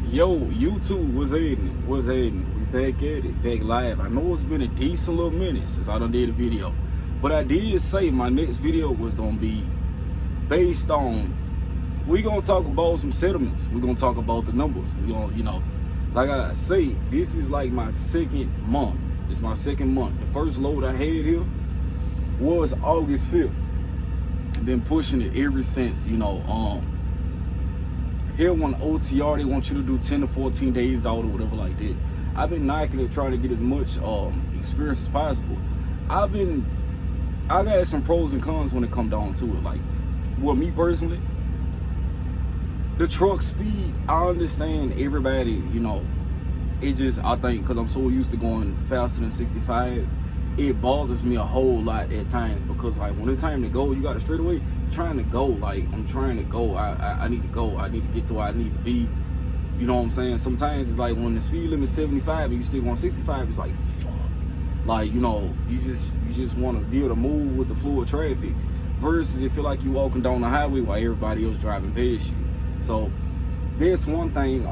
Yo, YouTube, what's happening? What's happening? We back at it, back live. I know it's been a decent little minute since I done did a video, but I did say my next video was gonna be based on, we gonna talk about some settlements. We gonna talk about the numbers. We gonna, like I say, this is like my second month. It's my second month. The first load I had here was August 5th. I've been pushing it ever since, here on OTR, they want you to do 10 to 14 days out or whatever like that. I've been knocking it, trying to get as much experience as possible. I got some pros and cons when it come down to it. Like, well, me personally, the truck speed, I understand everybody, it just, I think, because I'm so used to going faster than 65, it bothers me a whole lot at times, because like when it's time to go, you got to straight away trying to go. Like, I'm trying to go. I need to go. I need to get to where I need to be. You know what I'm saying? Sometimes it's like when the speed limit is 75 and you still going 65, it's like, fuck. Like, you just want to be able to move with the flow of traffic, versus it feel like you walking down the highway while everybody else driving past you. So that's one thing.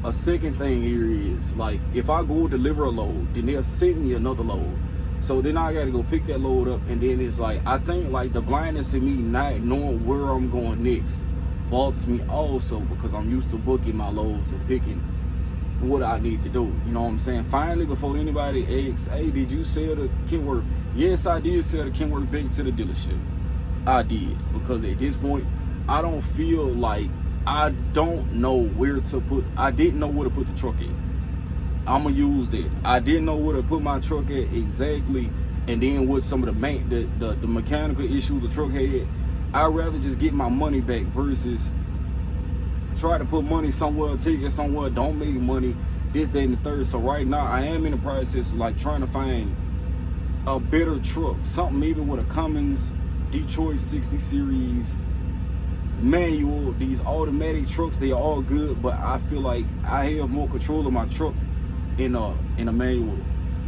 A second thing here is, like, if I go deliver a load, then they'll send me another load. So then I gotta go pick that load up, and then it's like, I think like the blindness in me not knowing where I'm going next bothers me also, because I'm used to booking my loads and picking what I need to do. You know what I'm saying? Finally, before anybody asks, hey, did you sell the Kenworth? Yes, I did sell the Kenworth back to the dealership. I did, because at this point, I don't feel like, I don't know where to put, I didn't know where to put the truck at. I'm gonna use that. I didn't know where to put my truck at exactly, and then with some of the mechanical issues the truck had, I'd rather just get my money back versus try to put money somewhere, take it somewhere, don't make money, this, that, and the third. So right now, I am in the process of like trying to find a better truck, something maybe with a Cummins Detroit 60 series manual. These automatic trucks, they are all good, but I feel like I have more control of my truck in a manual.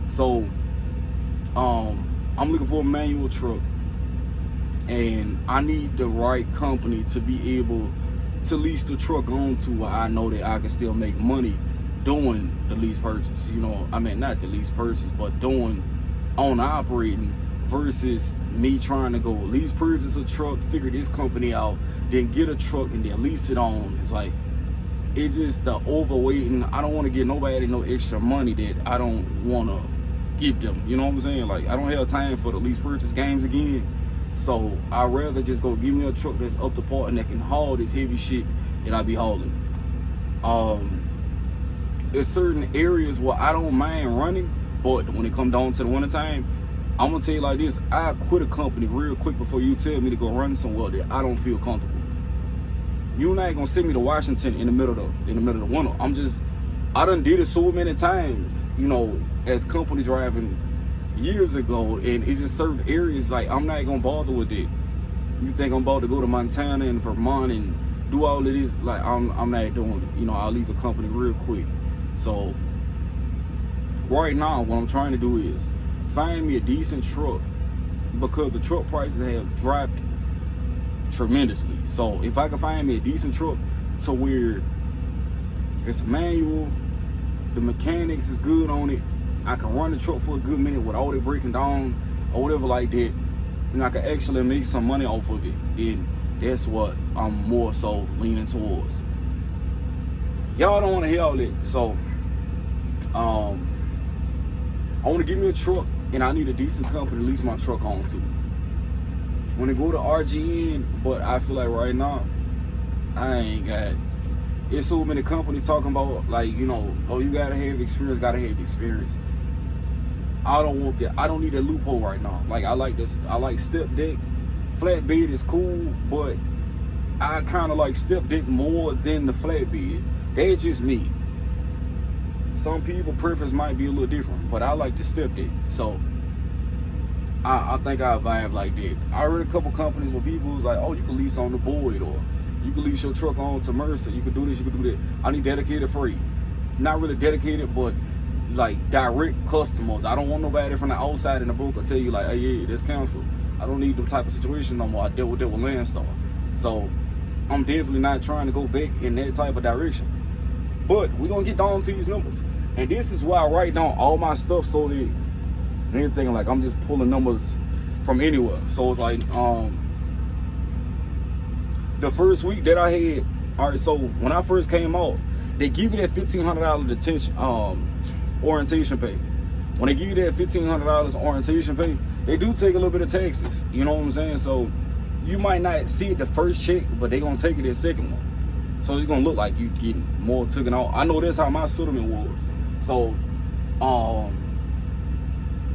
So I'm looking for a manual truck, and I need the right company to be able to lease the truck on to where I know that I can still make money doing the lease purchase. I mean, not the lease purchase, but doing on operating, versus me trying to go lease purchase a truck, figure this company out, then get a truck and then lease it on. It's like, it's just the overweighting. I don't want to give nobody no extra money that I don't want to give them. You know what I'm saying? Like, I don't have time for the lease purchase games again. So I'd rather just go give me a truck that's up to par and that can haul this heavy shit that I be hauling. There's certain areas where I don't mind running, but when it come down to the wintertime, I'm gonna tell you like this, I quit a company real quick before you tell me to go run somewhere that I don't feel comfortable. You're not gonna send me to Washington in the middle of the winter. I done did it so many times, as company driving years ago, and it's just certain areas like I'm not gonna bother with it. You think I'm about to go to Montana and Vermont and do all of this? Like, I'm not doing it. I'll leave the company real quick. So right now, what I'm trying to do is find me a decent truck, because the truck prices have dropped tremendously. So if I can find me a decent truck to where it's a manual, the mechanics is good on it, I can run the truck for a good minute without it breaking down or whatever like that, and I can actually make some money off of it, then that's what I'm more so leaning towards. Y'all don't want to hear all that. So I want to give me a truck, and I need a decent company to lease my truck on to. When it go to RGN, but I feel like right now, I ain't got it. There's so many companies talking about, like, oh, you gotta have experience, I don't want that. I don't need that loophole right now. Like, I like this. I like step deck. Flatbed is cool, but I kind of like step deck more than the flatbed. That's just me. Some people preference might be a little different, but I like the step deck. So I think I vibe like that. I read a couple companies where people was like, oh, you can lease on the Boyd, or you can lease your truck on to Mercer. You can do this, you can do that. I need dedicated freight. Not really dedicated, but like direct customers. I don't want nobody from the outside in the broker tell you like, hey, yeah, that's canceled. I don't need them type of situation no more. I dealt with that with Landstar. So I'm definitely not trying to go back in that type of direction. But we're gonna get down to these numbers. And this is why I write down all my stuff, so that anything, like, I'm just pulling numbers from anywhere. So it's like, the first week that I had, all right, so when I first came out, they give you that $1,500 detention, orientation pay. When they give you that $1,500 orientation pay, they do take a little bit of taxes. You know what I'm saying? So you might not see it the first check, but they gonna take it the second one. So it's gonna look like you getting more taken out. I know that's how my settlement was. So,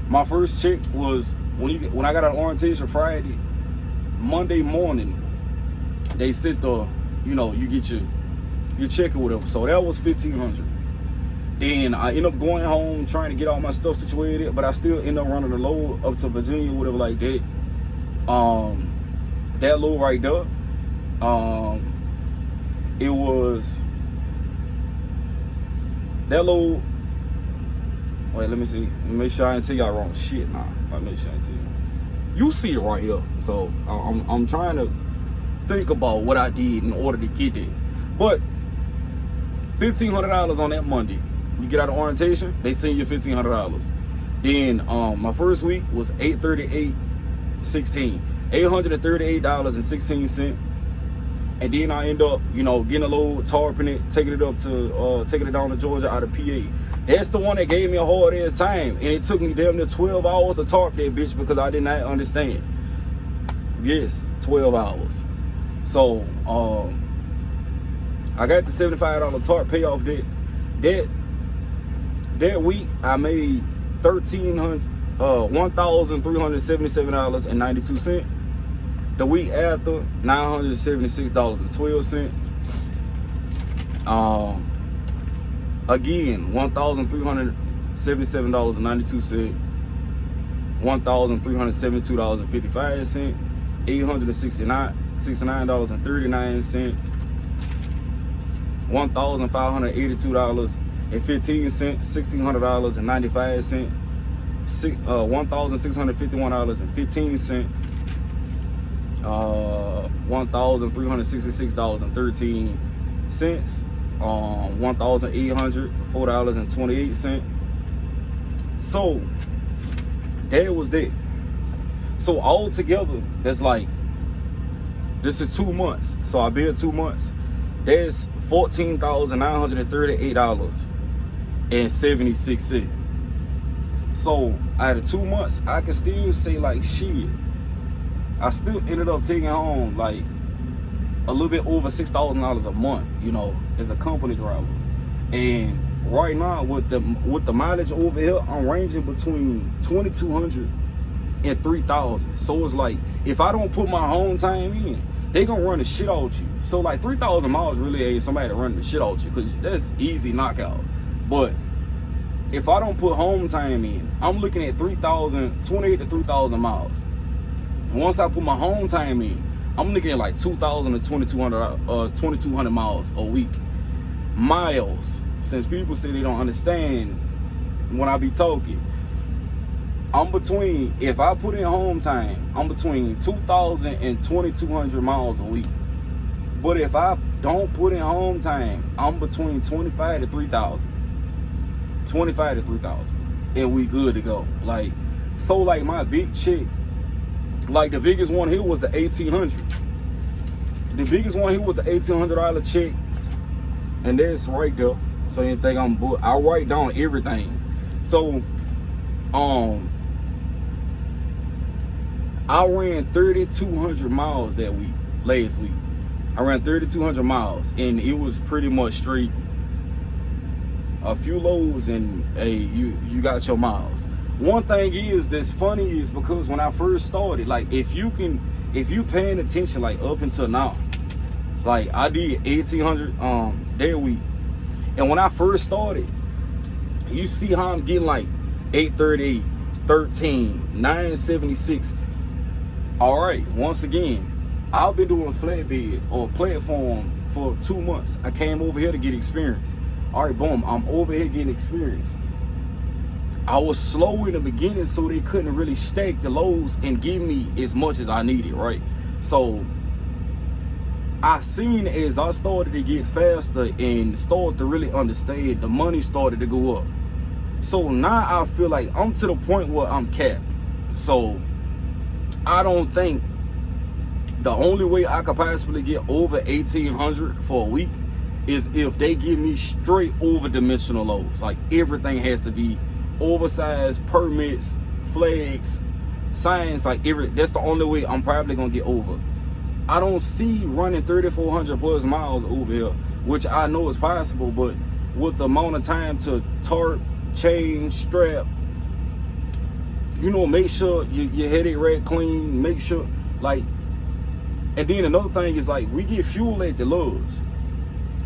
my first check was when I got an orientation Friday, Monday morning, they sent the, you get your check or whatever. So that was $1,500. Then I end up going home trying to get all my stuff situated, but I still end up running the load up to Virginia, whatever like that. That load right there, it was that load. Wait, let me see. Let me make sure I ain't tell y'all wrong shit. Nah, let me make sure I ain't tell you. You see it right here. So I'm trying to think about what I did in order to get there. But $1,500 on that Monday. You get out of orientation, they send you $1,500. Then my first week was $838.16. $838.16. And then I end up, getting a load, tarping it, taking it down to Georgia out of PA. That's the one that gave me a hard ass time. And it took me damn near 12 hours to tarp that bitch because I did not understand. Yes, 12 hours. So I got the $75 tarp payoff. That week I made $1,377.92. The week after, $976.12. Again, $1,377.92. $1,372.55. $869.39. $1,582.15. $1,600.95. $1,651.15. $1,366.13. $1,804.28. So that was that. So all together, that's like, this is 2 months. So I bid 2 months. That's $14,938.76. So out of 2 months, I can still say like shit. I still ended up taking home like a little bit over $6,000 a month, as a company driver. And right now with the mileage over here, I'm ranging between 2,200 and 3,000. So it's like, if I don't put my home time in, they gonna run the shit out you. So like 3,000 miles really ain't somebody running the shit out you, because that's easy knockout. But if I don't put home time in, I'm looking at 28 to 3,000 miles. Once I put my home time in, I'm looking at like 2,000 to 2,200 miles a week. Miles, since people say they don't understand when I be talking, I'm between, if I put in home time, I'm between 2,000 and 2,200 miles a week. But if I don't put in home time, I'm between 25 to 3,000. 25 to 3,000. And we good to go. Like, so like my big check, like the biggest one here was the $1,800. The biggest one here was the $1,800 check. And that's right there. So you think I'm booked. I write down everything. So I ran 3,200 miles that week, last week. I ran 3,200 miles, and it was pretty much straight. A few lows, and hey, you got your miles. One thing that's funny is because when I first started, like if you paying attention, like up until now, like I did 1,800 that week, and when I first started, you see how I'm getting like 838, 13, 976. All right, once again, I've been doing flatbed or platform for 2 months. I came over here to get experience. All right, boom, I'm over here getting experience. I was slow in the beginning, so they couldn't really stack the loads and give me as much as I needed, right? So I seen as I started to get faster and started to really understand, the money started to go up. So now I feel like I'm to the point where I'm capped. So I don't think the only way I could possibly get over 1,800 for a week is if they give me straight over dimensional loads. Like everything has to be oversized, permits, flags, signs, like that's the only way I'm probably gonna get over. I don't see running 3,400 plus miles over here, which I know is possible, but with the amount of time to tarp, change, strap, you know, make sure your headache rack clean, make sure, like, and then another thing is, like, we get fuel at the Loves.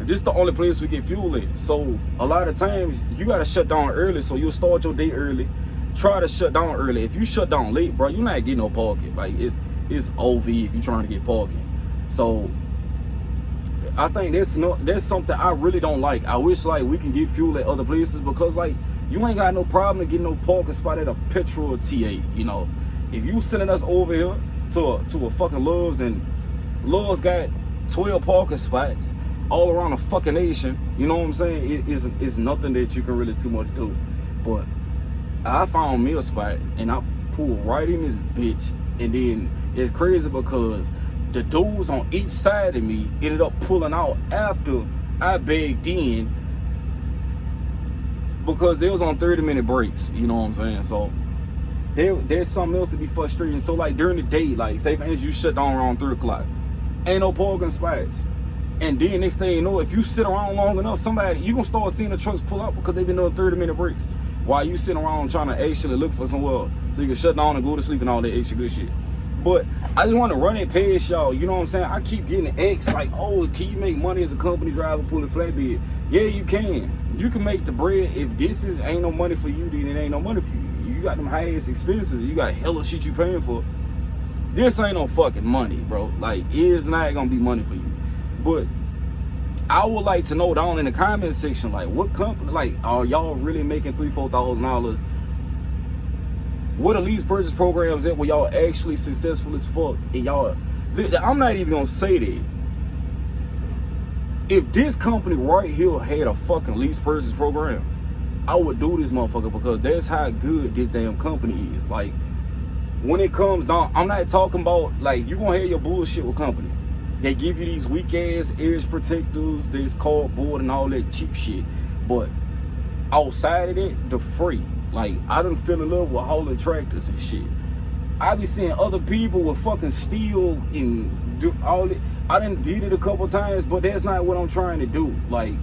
This is the only place we get fuel at. So a lot of times you gotta shut down early, so you'll start your day early. Try to shut down early. If you shut down late, bro, you're not getting no parking. Like it's OV if you're trying to get parking. So I think that's something I really don't like. I wish like we can get fuel at other places, because like you ain't got no problem getting no parking spot at a petrol TA. You know, if you sending us over here to a fucking Loves, and Loves got 12 parking spots all around the fucking nation, you know what I'm saying? It's nothing that you can really too much do. But I found me a spot and I pulled right in this bitch, and then it's crazy because the dudes on each side of me ended up pulling out after I begged in, because they was on 30-minute breaks, you know what I'm saying? So there's something else to be frustrating. So like during the day, like say for instance you shut down around 3 o'clock, ain't no parking spots. And then next thing you know, if you sit around long enough, you gonna start seeing the trucks pull up because they've been doing 30-minute breaks while you sitting around trying to actually look for somewhere so you can shut down and go to sleep and all that extra good shit. But I just want to run it past y'all, you know what I'm saying? I keep getting X like, oh, can you make money as a company driver pulling flatbed? Yeah, you can. You can make the bread. If this ain't no money for you, then it ain't no money for you. You got them highest expenses. You got hella shit you paying for. This ain't no fucking money, bro. Like, it's not gonna be money for you. But I would like to know down in the comment section, like, what company, like, are y'all really making $3,000-$4,000? What are lease purchase programs at where y'all actually successful as fuck? And y'all, I'm not even gonna say that. If this company right here had a fucking lease purchase program, I would do this motherfucker, because that's how good this damn company is. Like, when it comes down, I'm not talking about, like, you gonna have your bullshit with companies. They give you these weak ass edge protectors, this cardboard and all that cheap shit. But outside of that, the free. Like, I done fell in love with hauling tractors and shit. I be seeing other people with fucking steel and do all that. I done did it a couple times, but that's not what I'm trying to do. Like,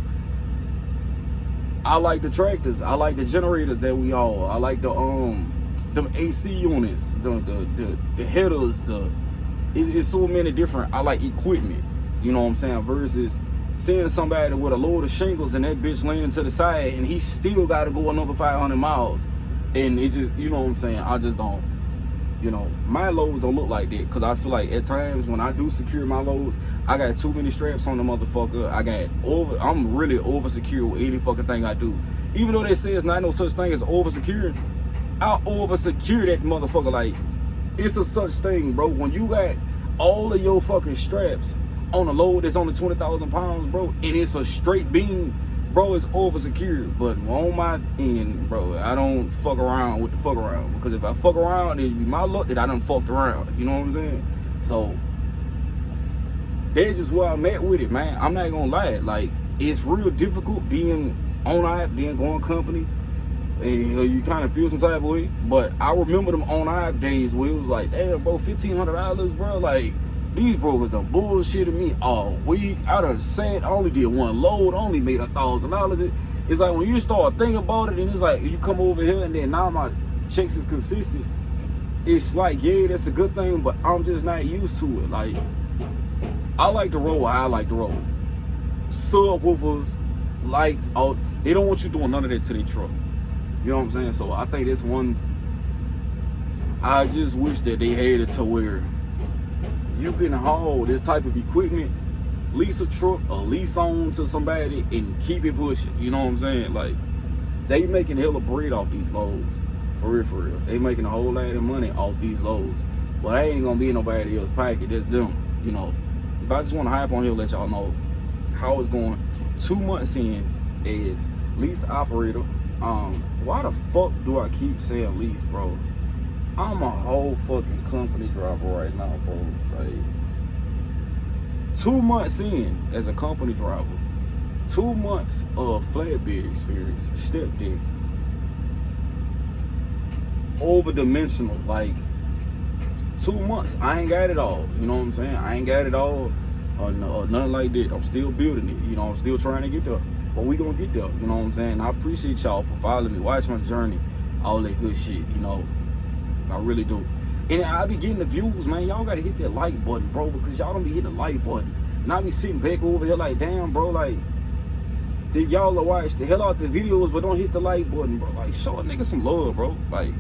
I like the tractors. I like the generators that we haul. I like the AC units, the headers, it's so many different, I like equipment, you know what I'm saying, versus seeing somebody with a load of shingles and that bitch leaning to the side and he still got to go another 500 miles. And it just, you know what I'm saying, I just don't, you know, my loads don't look like that, because I feel like at times when I do secure my loads, I got too many straps on the motherfucker. I'm really over secure with any fucking thing I do. Even though they say it's not no such thing as over securing, I over secure that motherfucker. Like, it's a such thing, bro. When you got all of your fucking straps on a load that's only 20,000 pounds, bro, and it's a straight beam, bro, it's over secured. But on my end, bro, I don't fuck around with the fuck around, because if I fuck around, it'd be my luck that I done fucked around. You know what I'm saying? So that's just where I'm at with it, man. I'm not gonna lie. Like, it's real difficult being on app, being going company, and you kind of feel some type of way. But I remember them on app days where it was like, damn, bro, $1,500, bro. Like, these bros done bullshitted me all week. I done sat, I only did one load, only made $1,000. It's like when you start thinking about it, and it's like you come over here and then now my checks is consistent. It's like, yeah, that's a good thing, but I'm just not used to it. Like, I like to roll how I like to roll. Subwoofers, lights, all, they don't want you doing none of that to their truck. You know what I'm saying? So I think that's one, I just wish that they had it to where you can haul this type of equipment, lease a truck or lease on to somebody and keep it pushing. You know what I'm saying? Like, they making hella bread off these loads. For real, for real. They making a whole lot of money off these loads. But I ain't gonna be in nobody else's pocket. That's them, you know. but I just want to hype on here, let y'all know how it's going. 2 months in as lease operator. Why the fuck do I keep saying lease, bro? I'm a whole fucking company driver right now, bro. Like, 2 months in as a company driver, 2 months of flatbed experience, step deck, over-dimensional, like 2 months. I ain't got it all, you know what I'm saying? I ain't got it all, or nothing like that. I'm still building it, you know, I'm still trying to get there, but we gonna get there, you know what I'm saying? I appreciate y'all for following me, watch my journey, all that good shit, you know, I really do. And I be getting the views, man. Y'all gotta hit that like button, bro, because y'all don't be hitting the like button. And I be sitting back over here like, damn, bro, like, y'all watch the hell out the videos, but don't hit the like button, bro. Like, show a nigga some love, bro. Like,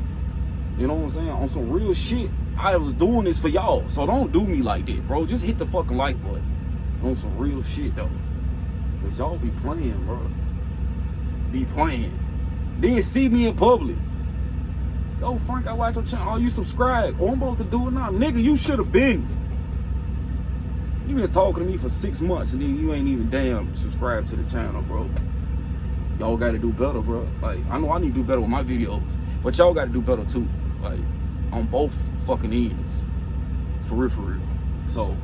you know what I'm saying? On some real shit, I was doing this for y'all, so don't do me like that, bro. Just hit the fucking like button. On some real shit, though. Because y'all be playing, bro. Be playing. Then see me in public. Yo, Frank, I watch your channel. Oh, you subscribe. Oh, I'm about to do it now. Nigga, you should have been. You been talking to me for 6 months and then you ain't even damn subscribed to the channel, bro. Y'all got to do better, bro. Like, I know I need to do better with my videos, but y'all got to do better too. Like, on both fucking ends. For real, for real. So,